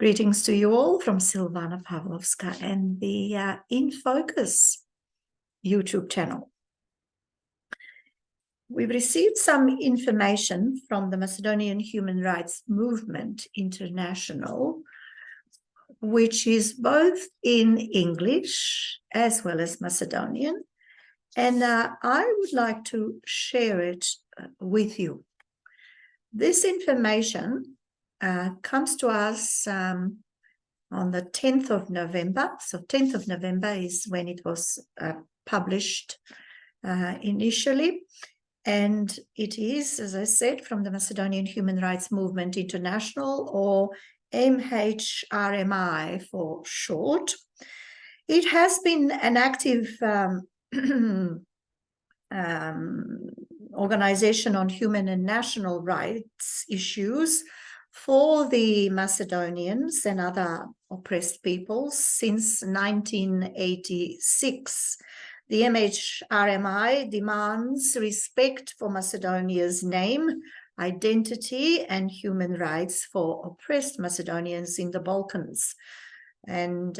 Greetings to you all from Silvana Pavlowska and the In Focus YouTube channel. We've received some information from the Macedonian Human Rights Movement International, which is both in English as well as Macedonian, and I would like to share it with you. This information comes to us on the 10th of November. So 10th of November is when it was published initially. And it is, as I said, from the Macedonian Human Rights Movement International, or MHRMI for short. It has been an active organization on human and national rights issues for the Macedonians and other oppressed peoples since 1986. The MHRMI demands respect for Macedonia's name, identity, and human rights for oppressed Macedonians in the Balkans. And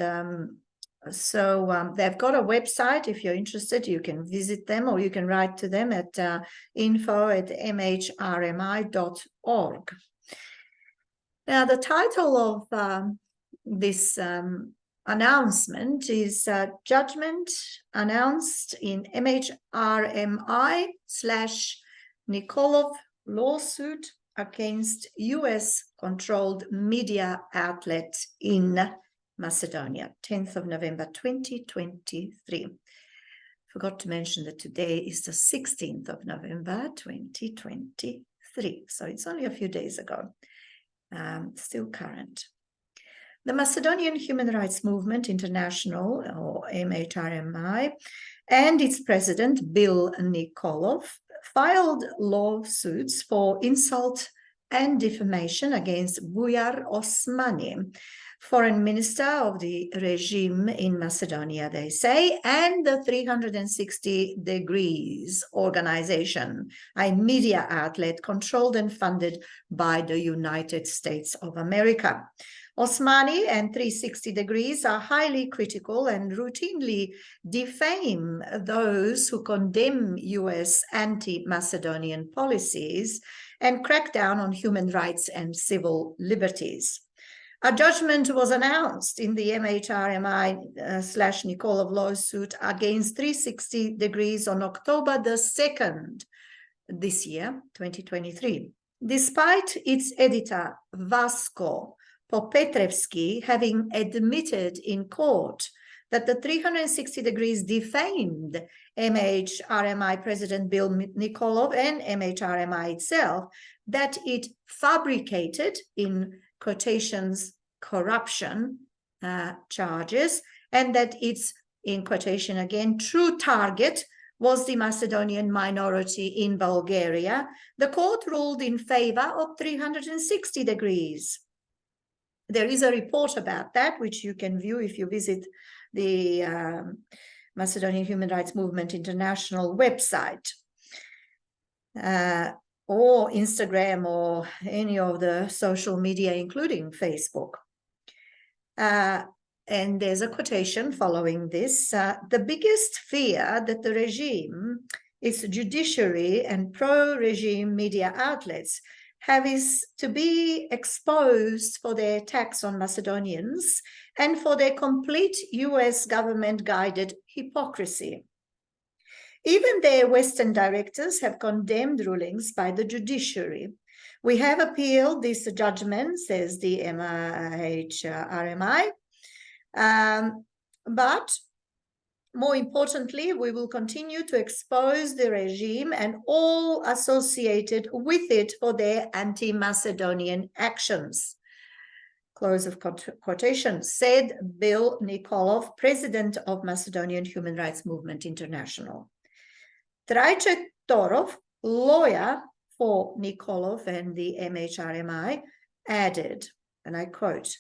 so they've got a website. If you're interested, you can visit them, or you can write to them at info@mhrmi.org. Now, the title of this announcement is Judgment Announced in MHRMI/Nikolov Lawsuit Against US-Controlled Media Outlet in Macedonia, 10th of November 2023. Forgot to mention that today is the 16th of November 2023, so it's only a few days ago, still current. The Macedonian Human Rights Movement International, or MHRMI, and its president, Bill Nikolov, filed lawsuits for insult and defamation against Bujar Osmani, foreign minister of the regime in Macedonia, they say, and the 360 Degrees organization, a media outlet controlled and funded by the United States of America. Osmani and 360 Degrees are highly critical and routinely defame those who condemn US anti-Macedonian policies and crack down on human rights and civil liberties. A judgment was announced in the MHRMI/Nikolov lawsuit against 360 Degrees on October the 2nd this year, 2023. Despite its editor, Vasko Popetrevski, having admitted in court that the 360 Degrees defamed MHRMI President Bill Nikolov and MHRMI itself, that it fabricated, in quotations, corruption charges, and that its, in quotation again, true target was the Macedonian minority in Bulgaria, the court ruled in favor of 360 Degrees. There is a report about that, which you can view if you visit the Macedonian Human Rights Movement International website, or Instagram, or any of the social media, including Facebook. And there's a quotation following this. The biggest fear that the regime, its judiciary, and pro-regime media outlets have is to be exposed for their attacks on Macedonians and for their complete US government-guided hypocrisy. Even their Western directors have condemned rulings by the judiciary. We have appealed this judgment, says the MHRMI, but more importantly, we will continue to expose the regime and all associated with it for their anti-Macedonian actions. Close of quotation, said Bill Nikolov, president of Macedonian Human Rights Movement International. Trajce Torov, lawyer for Nikolov and the MHRMI, added, and I quote,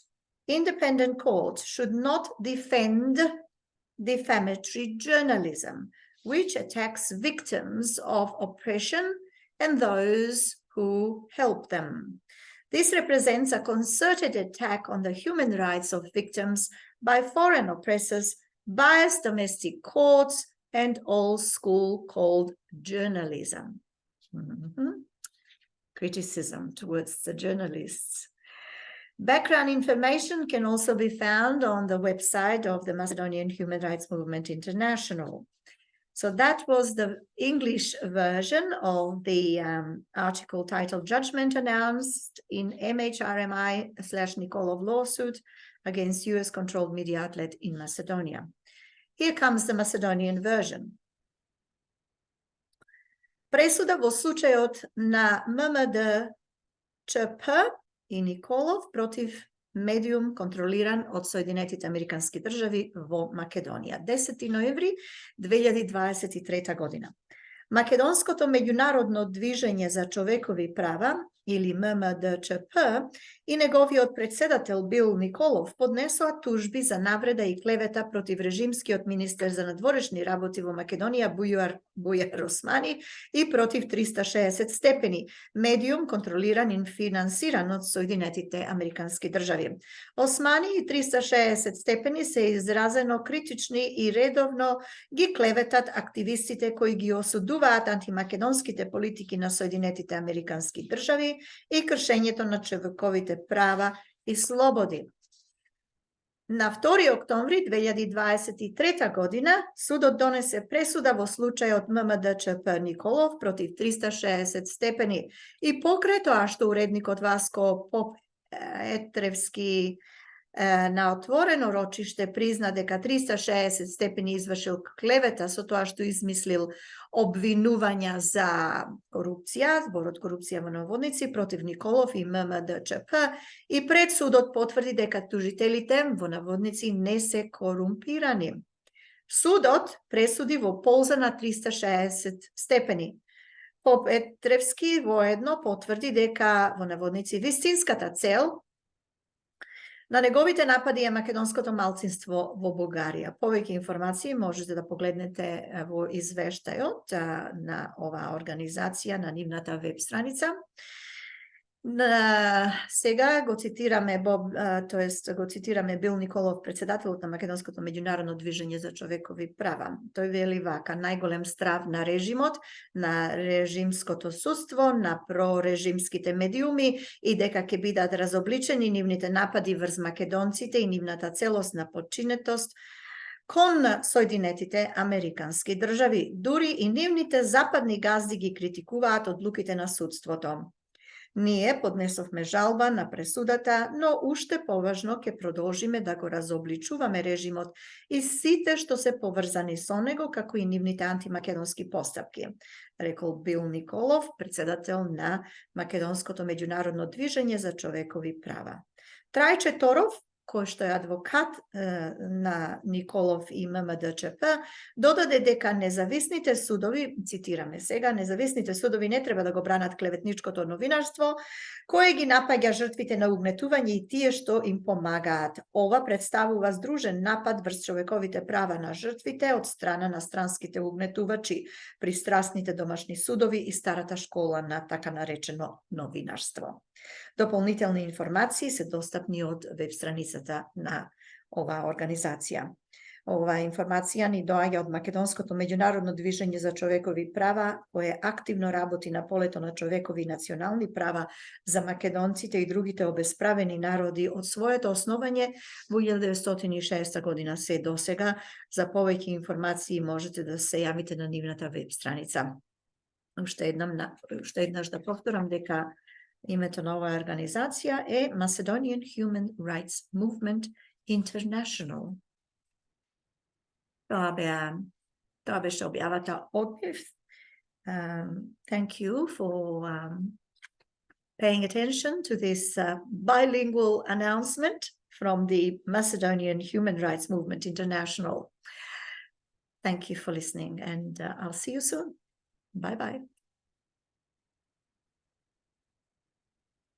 "Independent courts should not defend defamatory journalism, which attacks victims of oppression and those who help them. This represents a concerted attack on the human rights of victims by foreign oppressors, biased domestic courts, and old school cold journalism. Criticism towards the journalists. Background information can also be found on the website of the Macedonian Human Rights Movement International. So that was the English version of the article titled Judgment Announced in MHRMI/Nikolov lawsuit against US-controlled media outlet in Macedonia. Here comes the Macedonian version. Presuda vo slučajot na MMDČP i Nikolov protiv medium kontroliran od Sojedinetите Amerikanske državi vo Makedonija. 10. ноември 2023 godina. Makedonsko to međunarodno dviženje za čovekovi prava ili MMDČP i njegovi predsjedatelj Bill Nikolov podnesla tužbi za navreda i kleveta protiv režimski od ministar za nadvorešni raboti vo Makedonija Bujar Osmani i protiv 360 stepeni, medijum kontroliran i finansiran od Sojedinetite Amerikanske države. Osmani i 360 stepeni se izrazeno kritični i redovno gi klevetat aktivistite koji gi osuduvat antimakedonskite politiki na Sojedinetite Amerikanske države i kršenje to na čovekovite prava i slobodi. Na 2. oktobri 2023 godina sud donese presuda vo slučaju od MMDČP Nikolov protiv 360 stepeni i pokreto, a što urednik od Vasko Popetrevski na otvoreno ročište prizna deka 360 stepeni izvršil kleveta so to, a što izmislil obvinuvanja za korupcija, zbor od korupcija vo navodnici protiv Nikolov i MMDČP i pred sudot potvrdi deka tužiteljite vo navodnici ne se korumpirani. Sudot presudi vo polza na 360 stepeni. Popetrevski vojedno potvrdi deka vo navodnici vistinskata cel na njegovite napadi je makedonsko malcinstvo vo Bulgarija. Poveke informacije možete da poglednete vo izveštajot na ova organizacija na nivната web stranica. Сега го цитираме го цитираме Бил Николов, председателот на Македонското меѓународно движење за човекови права. Тој вели вака: најголем страв на режимот, на режимското судство, на прорежимските медиуми и дека ќе бидат разобличени нивните напади врз македонците и нивната целосна подчинетост кон Соединетите Американски држави. Дури и нивните западни газди ги критикуваат одлуките на судството. Ние поднесовме жалба на пресудата, но уште поважно ќе продолжиме да го разобличуваме режимот и сите што се поврзани со него, како и нивните антимакедонски постапки, рекол Бил Николов, председател на Македонското меѓународно движење за човекови права. Трајче Торов, кој што е адвокат на Николов и ММДЧП, додаде дека независните судови, цитираме сега, независните судови не треба да го бранат клеветничкото новинарство, кое ги напаѓа жртвите на угнетување и тие што им помагаат. Ова представува здружен напад врз човековите права на жртвите од страна на странските угнетувачи, пристрасните домашни судови и старата школа на така наречено новинарство. Дополнителни информации се достапни од веб страницата на оваа организација. Оваа информација ни доаѓа од Македонското меѓународно движење за човекови права, кое активно работи на полето на човекови и национални права за македонците и другите обесправени народи од своето основање во 1906 година се досега. За повеќе информации можете да се јавите на нивната веб страница. Уште еднаш да повторам дека името на оваа организација е Macedonian Human Rights Movement International. Тоа беше објавата однев. Thank you for paying attention to this bilingual announcement from the Macedonian Human Rights Movement International. Thank you for listening, and I'll see you soon. Bye-bye.